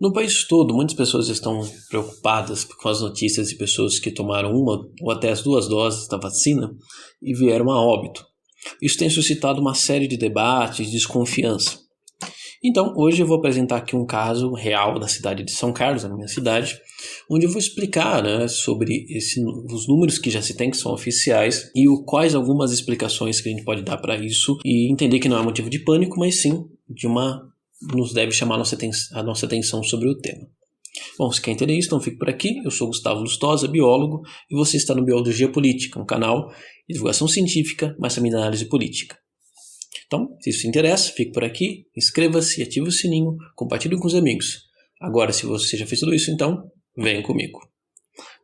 No país todo, muitas pessoas estão preocupadas com as notícias de pessoas que tomaram uma ou até as 2 doses da vacina e vieram a óbito. Isso tem suscitado uma série de debates e desconfiança. Então, hoje eu vou apresentar aqui um caso real da cidade de São Carlos, na minha cidade, onde eu vou explicar sobre os números que já se tem, que são oficiais, e quais algumas explicações que a gente pode dar para isso, e entender que não é motivo de pânico, mas sim nos deve chamar a nossa atenção sobre o tema. Bom, se quer entender isso, então fique por aqui. Eu sou Gustavo Lustosa, biólogo, e você está no Biologia Política, um canal de divulgação científica, mas também de análise política. Então, se isso te interessa, fique por aqui, inscreva-se, ative o sininho, compartilhe com os amigos. Agora, se você já fez tudo isso, então, venha comigo.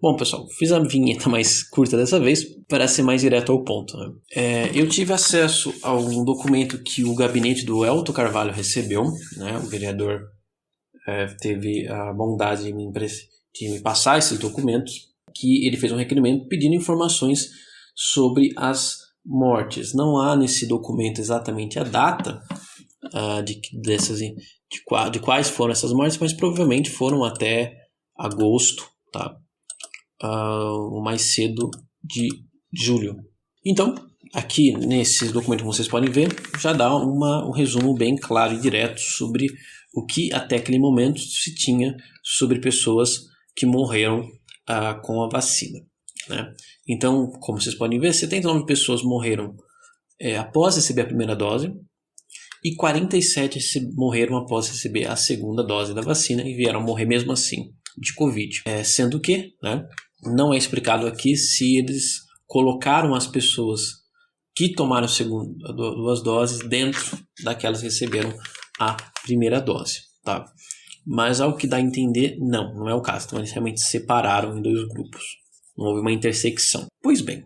Bom, pessoal, fiz a vinheta mais curta dessa vez para ser mais direto ao ponto. Eu tive acesso a um documento que o gabinete do Elton Carvalho recebeu, o vereador teve a bondade de me passar esses documentos, que ele fez um requerimento pedindo informações sobre as mortes. Não há nesse documento exatamente a data de quais foram essas mortes, mas provavelmente foram até agosto, tá? O mais cedo de julho. Então, aqui nesse documento, como vocês podem ver, já dá um resumo bem claro e direto sobre o que até aquele momento se tinha sobre pessoas que morreram com a vacina, né? Então, como vocês podem ver, 79 pessoas morreram após receber a primeira dose e 47 morreram após receber a segunda dose da vacina e vieram morrer mesmo assim de Covid. Sendo que, não é explicado aqui se eles colocaram as pessoas que tomaram as 2 doses dentro daquelas que receberam a primeira dose, tá? Mas ao que dá a entender, não é o caso. Então eles realmente separaram em 2 grupos. Não houve uma intersecção. Pois bem,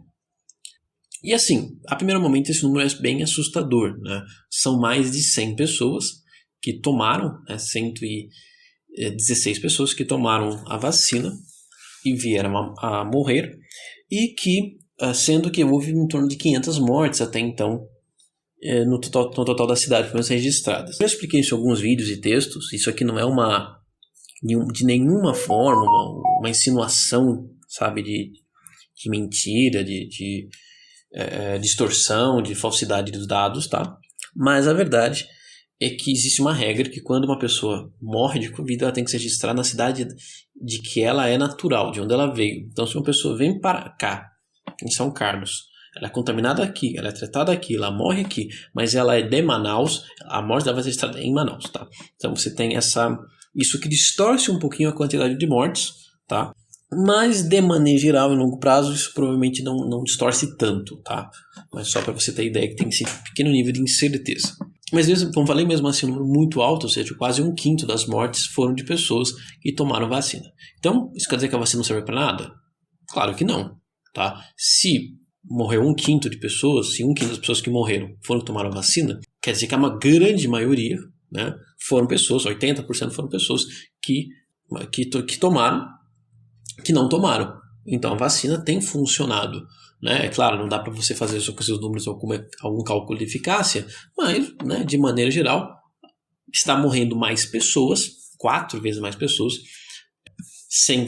e assim, a primeiro momento esse número é bem assustador, né? São mais de 100 pessoas que tomaram, 116 pessoas que tomaram a vacina e vieram a morrer, e que, sendo que houve em torno de 500 mortes até então no total da cidade, pelo menos registradas. Eu expliquei isso em alguns vídeos e textos. Isso aqui não é de nenhuma forma uma insinuação, sabe, de mentira, de distorção, de falsidade dos dados, tá? Mas a verdade é que existe uma regra que quando uma pessoa morre de Covid, ela tem que ser registrada na cidade de que ela é natural, de onde ela veio. Então, se uma pessoa vem para cá, em São Carlos, ela é contaminada aqui, ela é tratada aqui, ela morre aqui, mas ela é de Manaus, a morte dela vai ser registrada em Manaus, tá? Então você tem isso que distorce um pouquinho a quantidade de mortes, tá? Mas de maneira geral, em longo prazo, isso provavelmente não distorce tanto, tá? Mas só para você ter ideia que tem esse pequeno nível de incerteza. Mas como falei, mesmo assim, um número muito alto, ou seja, quase 1/5 das mortes foram de pessoas que tomaram vacina. Então, isso quer dizer que a vacina não serve para nada? Claro que não, tá? Se morreu 1/5 de pessoas, se 1/5 das pessoas que morreram foram que tomaram vacina, quer dizer que uma grande maioria, foram pessoas, 80% foram pessoas que tomaram, que não tomaram. Então a vacina tem funcionado, né? É claro, não dá para você fazer isso com seus números algum cálculo de eficácia, mas, de maneira geral, está morrendo mais pessoas, 4 vezes mais pessoas, sem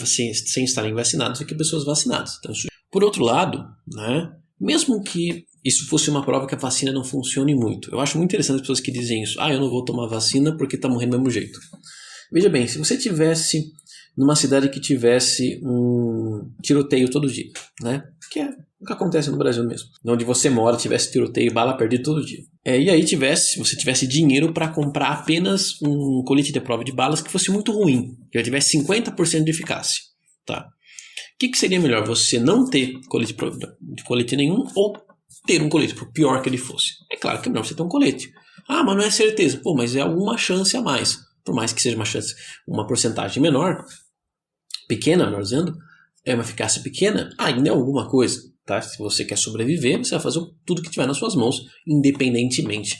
estarem vacinadas do que pessoas vacinadas. Então, por outro lado, mesmo que isso fosse uma prova que a vacina não funcione muito, eu acho muito interessante as pessoas que dizem isso. Eu não vou tomar vacina porque está morrendo do mesmo jeito. Veja bem, se você tivesse numa cidade que tivesse um tiroteio todo dia, que é o que acontece no Brasil mesmo, onde você mora, tivesse tiroteio e bala perdida todo dia, e aí você tivesse dinheiro para comprar apenas um colete de prova de balas que fosse muito ruim, que já tivesse 50% de eficácia, tá? O que seria melhor? Você não ter colete nenhum ou ter um colete, por pior que ele fosse? É claro que é melhor você ter um colete. Mas não é certeza. Mas é alguma chance a mais. Por mais que seja uma porcentagem menor, pequena, melhor dizendo, é uma eficácia pequena, ainda é alguma coisa, tá? Se você quer sobreviver, você vai fazer tudo que tiver nas suas mãos, independentemente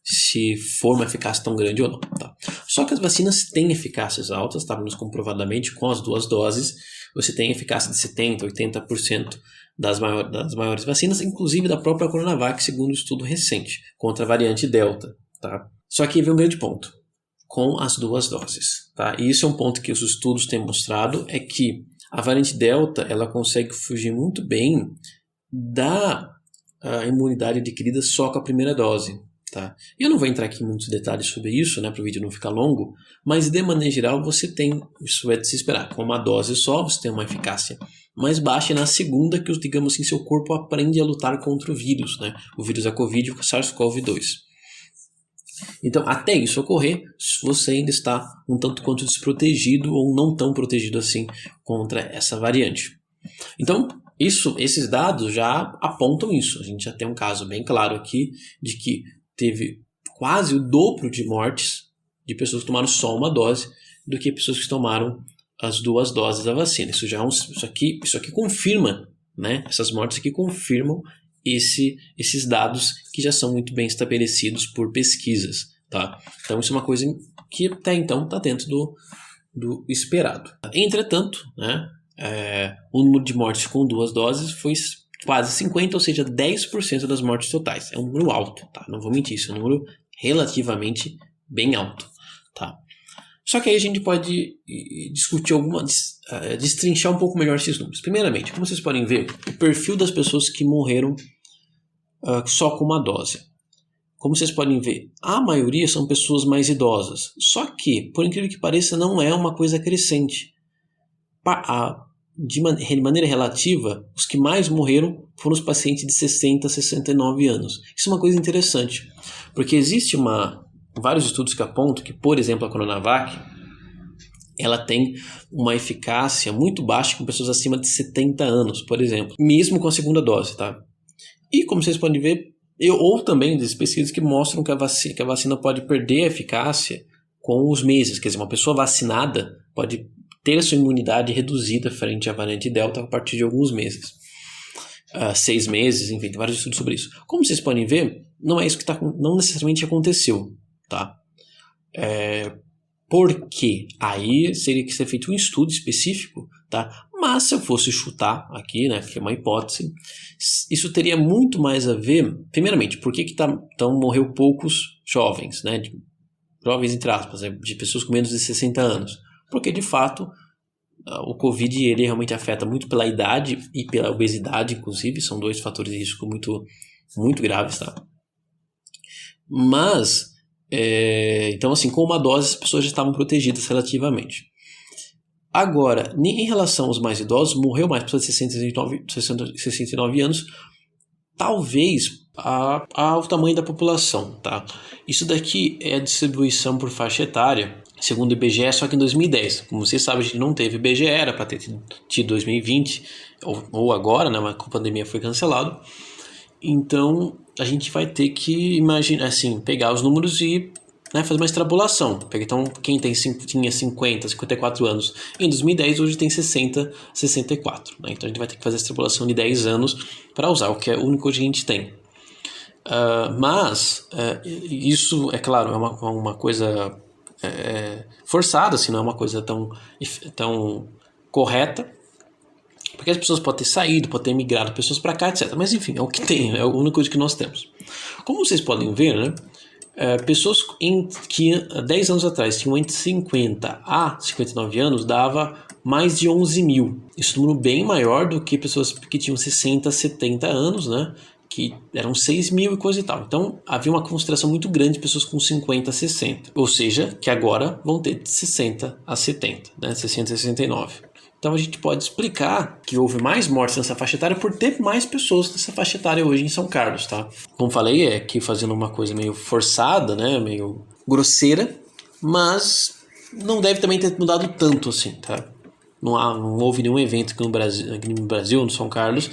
se for uma eficácia tão grande ou não, tá? Só que as vacinas têm eficácias altas, tá? Comprovadamente, com as 2 doses, você tem eficácia de 70%, 80% das maiores vacinas, inclusive da própria Coronavac, segundo um estudo recente, contra a variante Delta, tá? Só que vem um grande ponto. com as 2 doses. Tá? E isso é um ponto que os estudos têm mostrado, é que a variante Delta ela consegue fugir muito bem da imunidade adquirida só com a primeira dose. Tá? Eu não vou entrar aqui em muitos detalhes sobre isso, né, para o vídeo não ficar longo, mas de maneira geral você tem, isso é de se esperar, com uma dose só você tem uma eficácia mais baixa, e na segunda que, digamos assim, seu corpo aprende a lutar contra o vírus, né, o vírus da Covid, o SARS-CoV-2. Então, até isso ocorrer, você ainda está um tanto quanto desprotegido ou não tão protegido assim contra essa variante. Então, esses dados já apontam isso. A gente já tem um caso bem claro aqui de que teve quase o dobro de mortes de pessoas que tomaram só uma dose do que pessoas que tomaram as 2 doses da vacina. Isso aqui confirma, né? Essas mortes aqui confirmam esses dados que já são muito bem estabelecidos por pesquisas, tá? Então isso é uma coisa que até então está dentro do esperado. Entretanto, né, o número de mortes com 2 doses foi quase 50%, ou seja, 10% das mortes totais. É um número alto, tá? Não vou mentir, isso é um número relativamente bem alto, tá? Só que aí a gente pode discutir destrinchar um pouco melhor esses números. Primeiramente, como vocês podem ver, o perfil das pessoas que morreram só com uma dose. Como vocês podem ver, a maioria são pessoas mais idosas. Só que, por incrível que pareça, não é uma coisa crescente. De maneira relativa, os que mais morreram foram os pacientes de 60 a 69 anos. Isso é uma coisa interessante, porque existe vários estudos que apontam que, por exemplo, a Coronavac, ela tem uma eficácia muito baixa com pessoas acima de 70 anos, por exemplo, mesmo com a segunda dose, tá? E como vocês podem ver, ou também das pesquisas que mostram que a vacina pode perder a eficácia com os meses, quer dizer, uma pessoa vacinada pode ter a sua imunidade reduzida frente à variante Delta a partir de alguns meses. 6 meses, enfim, tem vários estudos sobre isso. Como vocês podem ver, não é isso que não necessariamente aconteceu, tá? Porque aí teria que ser feito um estudo específico, tá? Mas se eu fosse chutar aqui, né, que é uma hipótese, isso teria muito mais a ver, primeiramente, por que morreu poucos jovens, né? Jovens entre aspas, de pessoas com menos de 60 anos. Porque, de fato, o Covid ele realmente afeta muito pela idade e pela obesidade, inclusive. São 2 fatores de risco muito, muito graves, tá? Mas, então, assim, com uma dose, as pessoas já estavam protegidas relativamente. Agora, em relação aos mais idosos, morreu mais pessoas de 69 anos, talvez ao tamanho da população, tá? Isso daqui é a distribuição por faixa etária, segundo o IBGE, só que em 2010. Como vocês sabem, a gente não teve IBGE, era para ter tido 2020, ou agora, né, mas a pandemia foi cancelado. Então, a gente vai ter que imaginar, assim, pegar os números e, né, fazer uma extrapolação. Então, quem tinha 50, 54 anos em 2010, hoje tem 60, 64. Né? Então, a gente vai ter que fazer a extrapolação de 10 anos para usar, o que é o único que a gente tem. Mas, isso, é claro, é uma coisa forçada, assim, não é uma coisa tão correta, porque as pessoas podem ter saído, podem ter migrado pessoas para cá, etc. Mas, enfim, é o que tem, é a única coisa que nós temos. Como vocês podem ver, né? Pessoas que 10 anos atrás tinham entre 50 a 59 anos dava mais de 11 mil. Isso é um número bem maior do que pessoas que tinham 60 a 70 anos, né? Que eram 6 mil e coisa e tal. Então havia uma concentração muito grande de pessoas com 50 a 60. Ou seja, que agora vão ter de 60 a 70, né? 60 a 69. Então a gente pode explicar que houve mais mortes nessa faixa etária por ter mais pessoas nessa faixa etária hoje em São Carlos, tá? Como falei, é que fazendo uma coisa meio forçada, né? Meio grosseira, mas não deve também ter mudado tanto assim, tá? Não houve nenhum evento aqui no Brasil, no São Carlos,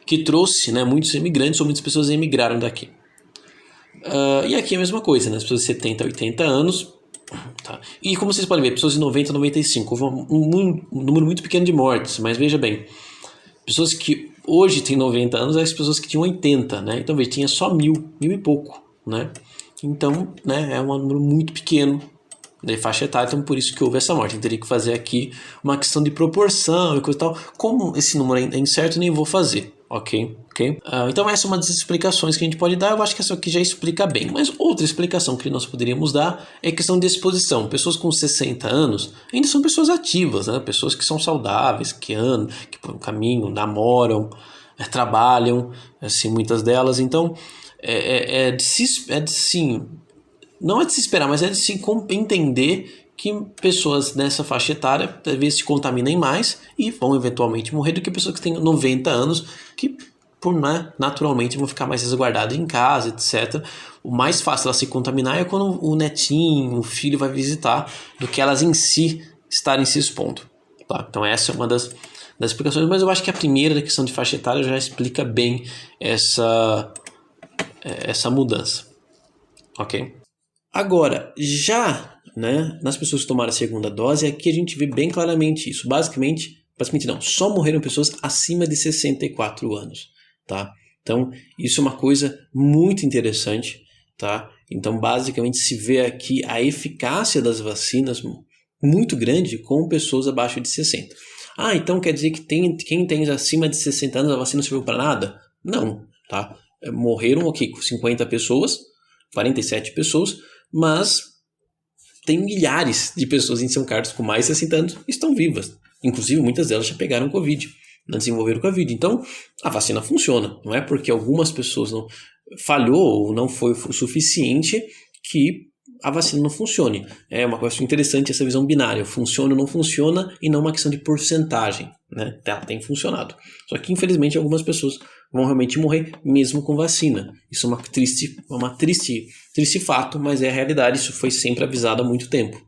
que trouxe, né, muitos imigrantes ou muitas pessoas emigraram daqui. E aqui é a mesma coisa, né? As pessoas de 70 a 80 anos. Tá. E como vocês podem ver, pessoas de 90 a 95, houve um número muito pequeno de mortes, mas veja bem, pessoas que hoje têm 90 anos, as pessoas que tinham 80, né? Então veja, tinha só mil e pouco, né? Então, né, é um número muito pequeno de faixa etária, então por isso que houve essa morte. Eu teria que fazer aqui uma questão de proporção e coisa e tal. Como esse número é incerto, nem vou fazer, Ok, ok. Então essa é uma das explicações que a gente pode dar. Eu acho que essa aqui já explica bem. Mas outra explicação que nós poderíamos dar é a questão de exposição. Pessoas com 60 anos ainda são pessoas ativas, né? Pessoas que são saudáveis, que andam, que por um caminho, namoram, trabalham, assim, muitas delas. Então, sim, não é de se esperar, mas é de se entender que pessoas nessa faixa etária talvez se contaminem mais e vão eventualmente morrer do que pessoas que têm 90 anos que naturalmente vão ficar mais resguardadas em casa, etc. O mais fácil elas se contaminar é quando o netinho, o filho vai visitar, do que elas em si estarem se expondo. Tá? Então essa é uma das explicações, mas eu acho que a primeira da questão de faixa etária já explica bem essa mudança. Ok? Agora, já, né, nas pessoas que tomaram a segunda dose, aqui a gente vê bem claramente isso. Basicamente não, só morreram pessoas acima de 64 anos, tá? Então, isso é uma coisa muito interessante, tá? Então, basicamente, se vê aqui a eficácia das vacinas muito grande com pessoas abaixo de 60. Então quer dizer que quem tem acima de 60 anos a vacina não serviu para nada? Não, tá? Morreram aqui 50 pessoas, 47 pessoas, mas tem milhares de pessoas em São Carlos com mais de 60 anos que estão vivas. Inclusive, muitas delas já pegaram Covid, não desenvolveram Covid. Então, a vacina funciona. Não é porque algumas pessoas não falhou ou não foi o suficiente que a vacina não funcione. É uma coisa interessante essa visão binária. Funciona ou não funciona e não uma questão de porcentagem. Né? Ela tem funcionado. Só que, infelizmente, algumas pessoas vão realmente morrer mesmo com vacina. Isso é uma triste fato, mas é a realidade. Isso foi sempre avisado há muito tempo.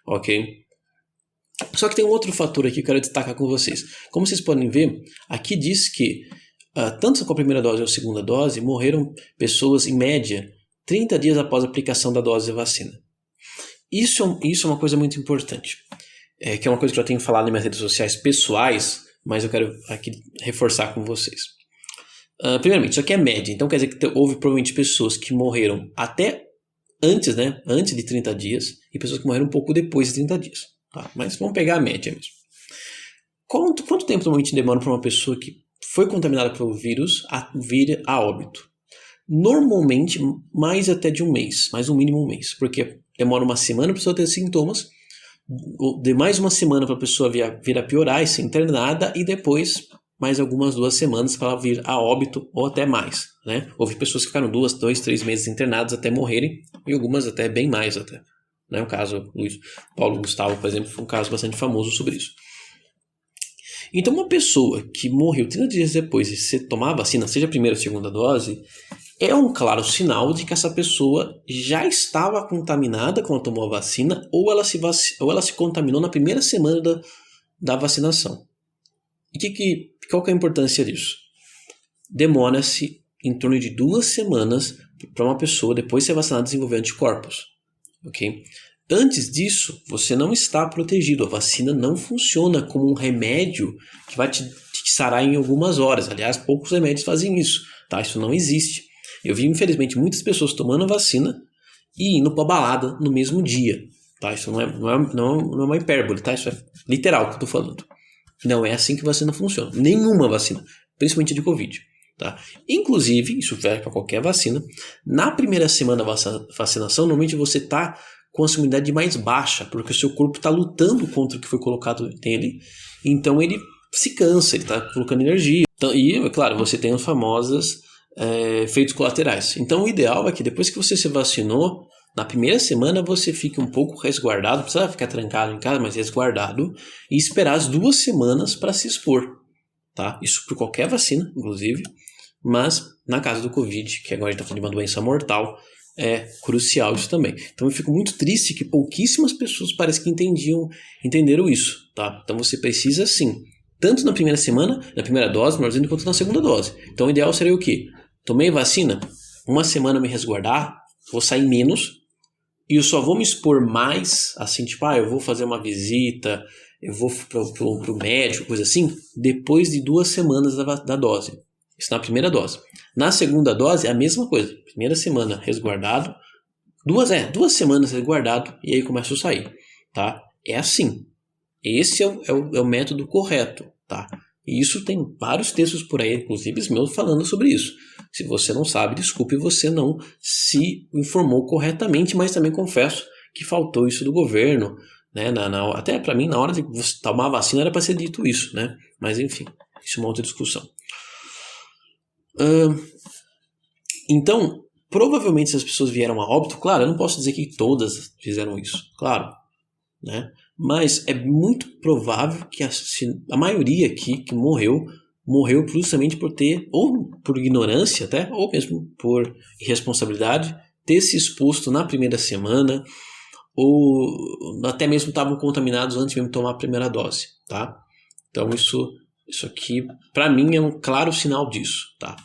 Ok? Só que tem um outro fator aqui que eu quero destacar com vocês. Como vocês podem ver, aqui diz que tanto com a primeira dose ou a segunda dose, morreram pessoas em média 30 dias após a aplicação da dose de vacina. Isso é uma coisa muito importante, que é uma coisa que eu já tenho falado nas minhas redes sociais pessoais, mas eu quero aqui reforçar com vocês. Primeiramente, isso aqui é média, então quer dizer que houve provavelmente pessoas que morreram até antes, né, antes de 30 dias, e pessoas que morreram um pouco depois de 30 dias. Tá? Mas vamos pegar a média mesmo. Quanto tempo normalmente demora para uma pessoa que foi contaminada pelo vírus a vir a óbito? Normalmente, mais até de um mês, mais um mínimo um mês, porque demora uma semana para a pessoa ter sintomas, de mais uma semana para a pessoa vir a piorar e ser internada, e depois mais algumas 2 semanas para ela vir a óbito ou até mais. Né? Houve pessoas que ficaram 2, 3 meses internadas até morrerem, e algumas até bem mais até. Né? O caso Paulo Gustavo, por exemplo, foi um caso bastante famoso sobre isso. Então, uma pessoa que morreu 30 dias depois de se tomar a vacina, seja a primeira ou a segunda dose, é um claro sinal de que essa pessoa já estava contaminada quando tomou a vacina ou ela se contaminou na primeira semana da vacinação. E qual que é a importância disso? Demora-se em torno de 2 semanas para uma pessoa, depois de ser vacinada, desenvolver anticorpos. Okay? Antes disso, você não está protegido. A vacina não funciona como um remédio que vai te sarar em algumas horas. Aliás, poucos remédios fazem isso. Tá? Isso não existe. Eu vi, infelizmente, muitas pessoas tomando a vacina e indo para a balada no mesmo dia. Tá? Isso não é uma hipérbole, tá? Isso é literal que eu estou falando. Não é assim que a vacina funciona. Nenhuma vacina, principalmente a de Covid. Tá? Inclusive, isso vale para qualquer vacina, na primeira semana da vacinação, normalmente você está com a sua imunidade mais baixa, porque o seu corpo está lutando contra o que foi colocado nele, então ele se cansa, ele está colocando energia. Então, e, é claro, você tem as famosas efeitos colaterais. Então, o ideal é que depois que você se vacinou, na primeira semana você fique um pouco resguardado, não precisa ficar trancado em casa, mas resguardado, e esperar as 2 semanas para se expor. Tá? Isso por qualquer vacina, inclusive, mas na caso do Covid, que agora a gente está falando de uma doença mortal, é crucial isso também. Então eu fico muito triste que pouquíssimas pessoas parece que entenderam isso. Tá? Então você precisa sim, tanto na primeira semana, na primeira dose, quanto na segunda dose. Então o ideal seria o quê? Tomei vacina, 1 semana me resguardar, vou sair menos, e eu só vou me expor mais, assim, tipo, eu vou fazer uma visita, eu vou pro médico, coisa assim, depois de 2 semanas da dose. Isso na primeira dose. Na segunda dose é a mesma coisa. Primeira semana resguardado, 2 semanas resguardado e aí começa a sair. Tá? É assim. Esse é o método correto. Tá? E isso tem vários textos por aí, inclusive os meus, falando sobre isso. Se você não sabe, desculpe, você não se informou corretamente, mas também confesso que faltou isso do governo, né? Até para mim, na hora de você tomar a vacina, era para ser dito isso, né? Mas enfim, isso é uma outra discussão. Então, provavelmente essas pessoas vieram a óbito. Claro, eu não posso dizer que todas fizeram isso, claro, né? Mas é muito provável que a maioria aqui que morreu justamente por ter, ou por ignorância até, ou mesmo por irresponsabilidade, ter se exposto na primeira semana, ou até mesmo estavam contaminados antes mesmo de tomar a primeira dose, tá? Então isso aqui, para mim, é um claro sinal disso, tá?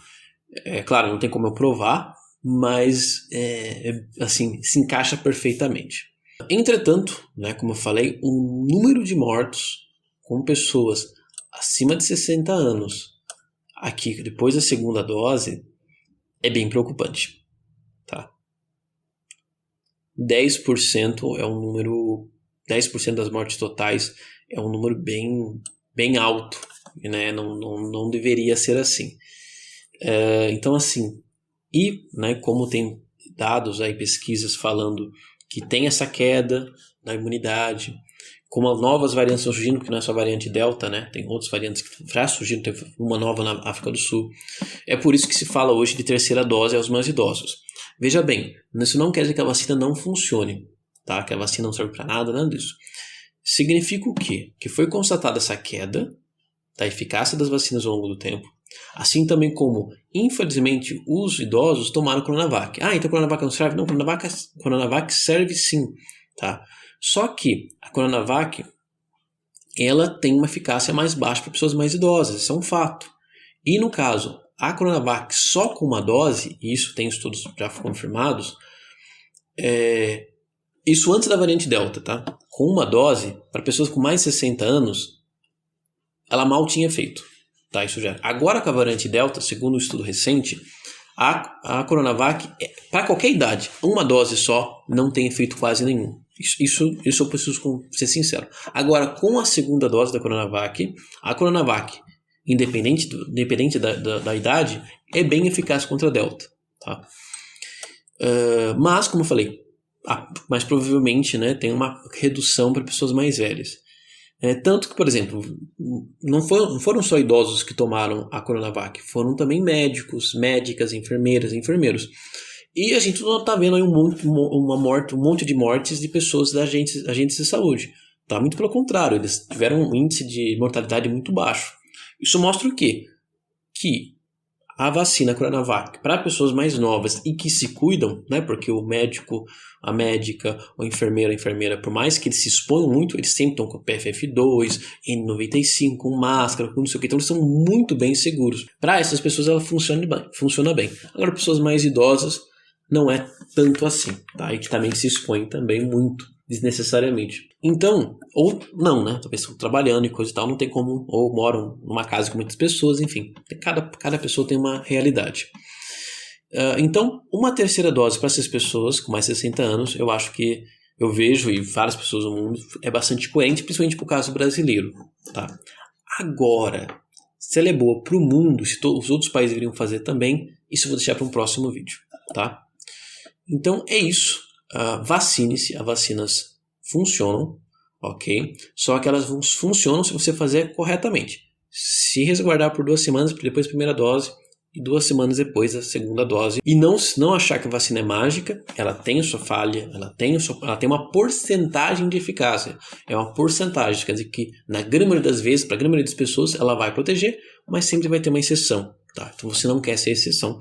É claro, não tem como eu provar, mas assim, se encaixa perfeitamente. Entretanto, né, como eu falei, o número de mortos com pessoas acima de 60 anos aqui depois da segunda dose é bem preocupante, tá? 10% é um número, 10% das mortes totais é um número bem alto, né? Não deveria ser assim. Então, assim, e, né, como tem dados aí, pesquisas falando que tem essa queda da imunidade, como as novas variantes estão surgindo, que não é só a variante Delta, né? Tem outras variantes que já surgiram, tem uma nova na África do Sul. É por isso que se fala hoje de terceira dose aos mais idosos. Veja bem, isso não quer dizer que a vacina não funcione, tá? Que a vacina não serve para nada disso. Significa o quê? Que foi constatada essa queda da eficácia das vacinas ao longo do tempo, assim também como, infelizmente, os idosos tomaram Coronavac. Então Coronavac não serve? Não, Coronavac serve sim, tá? Só que a Coronavac, ela tem uma eficácia mais baixa para pessoas mais idosas, isso é um fato. E no caso, a Coronavac só com uma dose, e isso tem estudos já confirmados, isso antes da variante Delta, tá? Com uma dose, para pessoas com mais de 60 anos, ela mal tinha efeito. Tá, isso já. Agora com a variante Delta, segundo um estudo recente, a Coronavac, para qualquer idade, uma dose só não tem efeito quase nenhum. Isso eu preciso ser sincero. Agora, com a segunda dose da Coronavac, a Coronavac, independente da idade, é bem eficaz contra a Delta. Tá? Mas, como eu falei, mais provavelmente, né, tem uma redução para pessoas mais velhas. Tanto que, por exemplo, não foram só idosos que tomaram a Coronavac, foram também médicos, médicas, enfermeiras, enfermeiros. E a gente não está vendo aí um monte de mortes de pessoas da agentes de saúde. Tá? Muito pelo contrário, eles tiveram um índice de mortalidade muito baixo. Isso mostra o quê? Que a vacina Coronavac para pessoas mais novas e que se cuidam, né, porque o médico, a médica, o enfermeiro, a enfermeira, por mais que eles se exponham muito, eles sempre estão com PFF2, N95, com máscara, com não sei o que, então eles são muito bem seguros. Para essas pessoas ela funciona bem. Agora, pessoas mais idosas não é tanto assim, tá? E que também se expõem também muito, desnecessariamente. Então, ou não, né? Talvez estão trabalhando e coisa e tal, não tem como, ou moram numa casa com muitas pessoas, enfim. Cada pessoa tem uma realidade. Então, uma terceira dose para essas pessoas com mais de 60 anos, eu acho que eu vejo, e várias pessoas no mundo, é bastante coerente, principalmente para o caso brasileiro, tá? Agora, se ela é boa para o mundo, se os outros países deveriam fazer também, isso eu vou deixar para um próximo vídeo, tá? Então, é isso. Vacine-se, as vacinas funcionam, ok? Só que elas funcionam se você fazer corretamente. Se resguardar por 2 semanas depois da primeira dose e 2 semanas depois da segunda dose. E não achar que a vacina é mágica, ela tem a sua falha, ela tem uma porcentagem de eficácia. É uma porcentagem, quer dizer que na grande maioria das vezes, para a grande maioria das pessoas, ela vai proteger, mas sempre vai ter uma exceção, tá? Então você não quer ser exceção.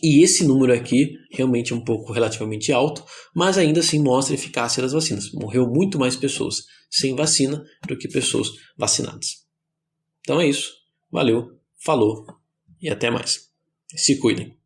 E esse número aqui realmente é um pouco relativamente alto, mas ainda assim mostra a eficácia das vacinas. Morreu muito mais pessoas sem vacina do que pessoas vacinadas. Então é isso. Valeu, falou e até mais. Se cuidem.